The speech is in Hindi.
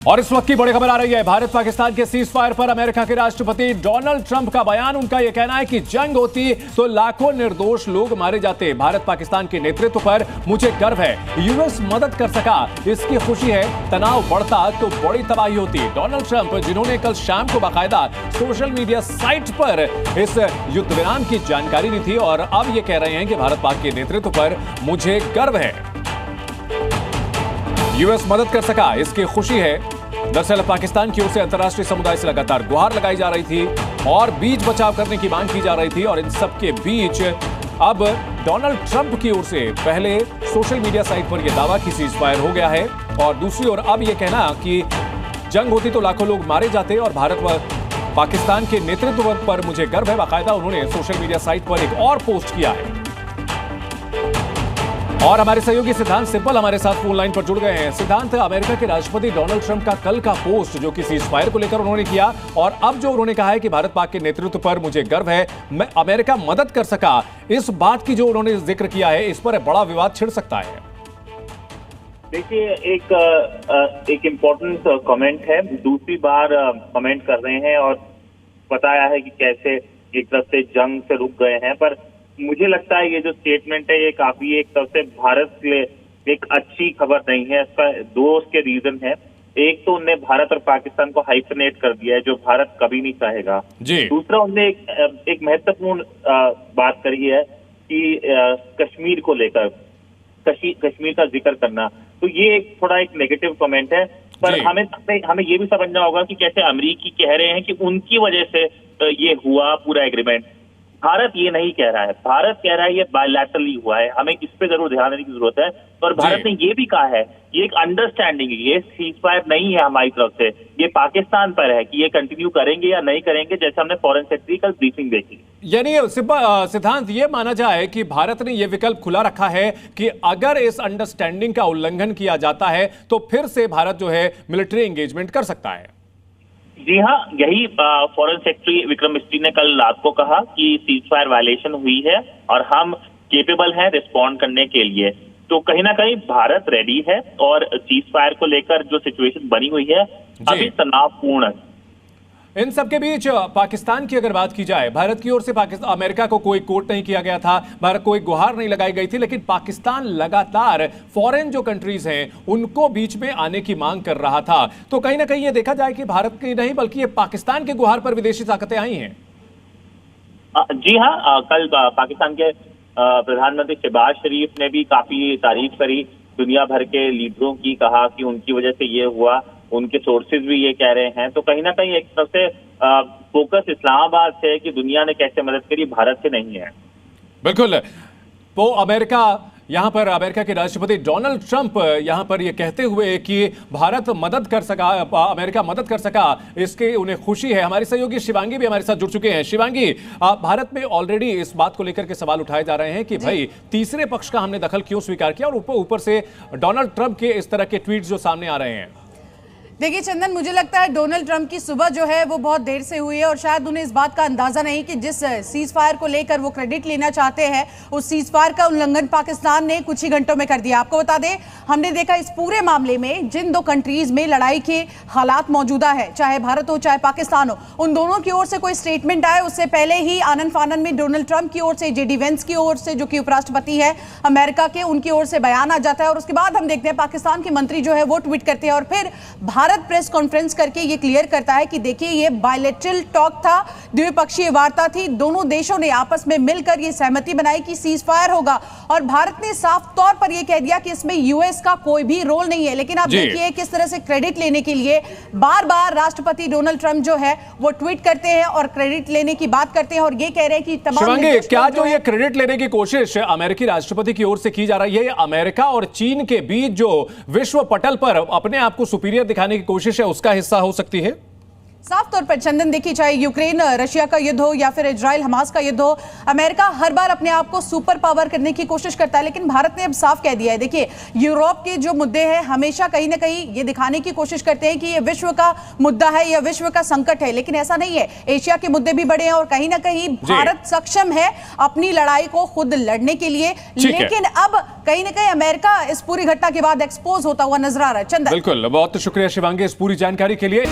और इस वक्त की बड़ी खबर आ रही है भारत पाकिस्तान के सीज फायर पर अमेरिका के राष्ट्रपति डोनाल्ड ट्रंप का बयान। उनका यह कहना है कि जंग होती तो लाखों निर्दोष लोग मारे जाते। भारत पाकिस्तान के नेतृत्व पर मुझे गर्व है। यूएस मदद कर सका, इसकी खुशी है। तनाव बढ़ता तो बड़ी तबाही होती। डोनाल्ड ट्रंप, जिन्होंने कल शाम को बाकायदा सोशल मीडिया साइट पर इस युद्ध विराम की जानकारी दी थी और अब ये कह रहे हैं कि भारत पाक के नेतृत्व पर मुझे गर्व है। यूएस मदद कर सका, इसकी खुशी है। दरअसल पाकिस्तान की ओर से अंतर्राष्ट्रीय समुदाय से लगातार गुहार लगाई जा रही थी और बीच बचाव करने की मांग की जा रही थी। और इन सबके बीच अब डोनाल्ड ट्रंप की ओर से पहले सोशल मीडिया साइट पर यह दावा कि सीज फायर हो गया है और दूसरी ओर अब यह कहना कि जंग होती तो लाखों लोग मारे जाते और भारत व पाकिस्तान के नेतृत्व पर मुझे गर्व है। बाकायदा उन्होंने सोशल मीडिया साइट पर एक और पोस्ट किया है। और हमारे सहयोगी सिद्धांत सिब्बल हमारे साथ फोन लाइन पर जुड़ गए हैं। सिद्धांत, अमेरिका के राष्ट्रपति डोनाल्ड ट्रंप का कल का पोस्ट जो कि सीज फायर को लेकर उन्होंने किया और अब जो उन्होंने कहा है कि भारत पाक के नेतृत्व पर मुझे गर्व है, मैं अमेरिका मदद कर सका, इस बात की जो उन्होंने जिक्र किया है, इस पर बड़ा विवाद छिड़ सकता है। देखिए, एक इम्पोर्टेंट कमेंट है, दूसरी बार कमेंट कर रहे हैं और बताया है कि कैसे एक तरफ से जंग से रुक गए हैं। पर मुझे लगता है ये जो स्टेटमेंट है ये काफी एक तरफ से भारत के लिए एक अच्छी खबर नहीं है। इसका दो उसके रीजन है। एक तो उनने भारत और पाकिस्तान को हाइफनेट कर दिया है, जो भारत कभी नहीं चाहेगा। दूसरा, उनने एक महत्वपूर्ण बात करी है कि कश्मीर को लेकर कश्मीर का जिक्र करना, तो ये एक थोड़ा एक नेगेटिव कमेंट है। पर हमें ये भी समझना होगा कि कैसे अमेरिकी कह रहे हैं कि उनकी वजह से ये हुआ पूरा एग्रीमेंट। भारत ये नहीं कह रहा है, भारत कह रहा है ये बायलैटरली हुआ है। हमें इस पे जरूर ध्यान देने की जरूरत है। और भारत ने ये भी कहा है, ये एक अंडरस्टैंडिंग है, ये सीज फायर नहीं है हमारी तरफ से, ये पाकिस्तान पर है कि ये कंटिन्यू करेंगे या नहीं करेंगे, जैसे हमने फॉरेन सेक्रेटरी कल ब्रीफिंग देखी। यानी सिद्धांत, ये माना जाए कि भारत ने यह विकल्प खुला रखा है कि अगर इस अंडरस्टैंडिंग का उल्लंघन किया जाता है तो फिर से भारत जो है मिलिट्री एंगेजमेंट कर सकता है। जी हाँ, यही फॉरेन सेक्रेटरी विक्रम मिस्री ने कल रात को कहा कि सीज फायर वायलेशन हुई है और हम केपेबल हैं रिस्पॉन्ड करने के लिए। तो कहीं ना कहीं भारत रेडी है और सीज फायर को लेकर जो सिचुएशन बनी हुई है अभी तनावपूर्ण है। इन सबके बीच पाकिस्तान की अगर बात की जाए, भारत की ओर से अमेरिका को कोई कोट नहीं किया गया था, भारत कोई गुहार नहीं लगाई गई थी, लेकिन पाकिस्तान लगातार फॉरेन जो कंट्रीज हैं उनको बीच में आने की मांग कर रहा था। तो कहीं ना कहीं ये देखा जाए कि भारत की नहीं बल्कि ये पाकिस्तान के गुहार पर विदेशी ताकतें आई हैं। जी हाँ, कल पाकिस्तान के प्रधानमंत्री शहबाज शरीफ ने भी काफी तारीफ करी दुनिया भर के लीडरों की, कहा कि उनकी वजह से ये हुआ, उनके सोर्सेज भी ये कह रहे हैं। तो कहीं ना कहीं एक तरफ से फोकस इस्लामाबाद से है कि दुनिया ने कैसे मदद करी, भारत से नहीं है। बिल्कुल। तो अमेरिका के राष्ट्रपति डोनाल्ड ट्रंप यहां पर यह कहते हुए कि भारत मदद कर सका, अमेरिका मदद कर सका, इसके उन्हें खुशी है। हमारे सहयोगी शिवांगी भी हमारे साथ जुड़ चुके हैं। शिवांगी, भारत में ऑलरेडी इस बात को लेकर के सवाल उठाए जा रहे हैं कि भाई तीसरे पक्ष का हमने दखल क्यों स्वीकार किया और ऊपर से डोनाल्ड ट्रंप के इस तरह के ट्वीट जो सामने आ रहे हैं। देखिए चंदन, मुझे लगता है डोनाल्ड ट्रंप की सुबह जो है वो बहुत देर से हुई है और शायद उन्हें इस बात का अंदाजा नहीं कि जिस सीज फायर को लेकर वो क्रेडिट लेना चाहते हैं उस सीज फायर का उल्लंघन पाकिस्तान ने कुछ ही घंटों में कर दिया। आपको बता दें, हमने देखा इस पूरे मामले में जिन दो कंट्रीज में लड़ाई के हालात मौजूदा है, चाहे भारत हो चाहे पाकिस्तान हो, उन दोनों की ओर से कोई स्टेटमेंट आए उससे पहले ही आनन फानन में डोनाल्ड ट्रंप की ओर से, जेडी वेंस की ओर से जो कि उपराष्ट्रपति है अमेरिका के, उनकी ओर से बयान आ जाता है और उसके बाद हम देखते हैं पाकिस्तान के मंत्री जो है वो ट्वीट करते हैं और फिर भारत प्रेस कॉन्फ्रेंस करके ये क्लियर करता है कि देखिए ये बायलैटरल टॉक था, द्विपक्षीय वार्ता थी, दोनों देशों ने आपस में मिलकर ये सहमति बनाई कि सीज फायर होगा और भारत ने साफ तौर पर ये कह दिया कि इसमें यूएस का कोई भी रोल नहीं है। लेकिन आप देखिए किस तरह से क्रेडिट लेने के लिए बार बार राष्ट्रपति डोनाल्ड ट्रंप जो है वो ट्वीट करते हैं और क्रेडिट लेने की बात करते हैं और ये कह रहे हैं कि तमाम क्या जो ये क्रेडिट लेने की कोशिश अमेरिकी राष्ट्रपति की ओर से की जा रही है, अमेरिका और चीन के बीच जो विश्व पटल पर अपने आप को सुपीरियर दिखाने की कोशिश है, उसका हिस्सा हो सकती है? साफ तौर पर चंदन देखिए, चाहे यूक्रेन रशिया का युद्ध हो या फिर इजराइल हमास का युद्ध हो, अमेरिका हर बार अपने आप को सुपर पावर करने की कोशिश करता है, लेकिन भारत ने अब साफ कह दिया है। देखिए, यूरोप के जो मुद्दे हैं हमेशा कहीं ना कहीं ये दिखाने की कोशिश करते हैं कि ये विश्व का मुद्दा है या विश्व का संकट है, लेकिन ऐसा नहीं है। एशिया के मुद्दे भी बड़े हैं और कहीं ना कहीं भारत सक्षम है अपनी लड़ाई को खुद लड़ने के लिए, लेकिन अब कहीं ना कहीं अमेरिका इस पूरी घटना के बाद एक्सपोज होता हुआ नजर आ रहा है। चंदन, बिल्कुल, बहुत शुक्रिया शिवांगी इस पूरी जानकारी के लिए।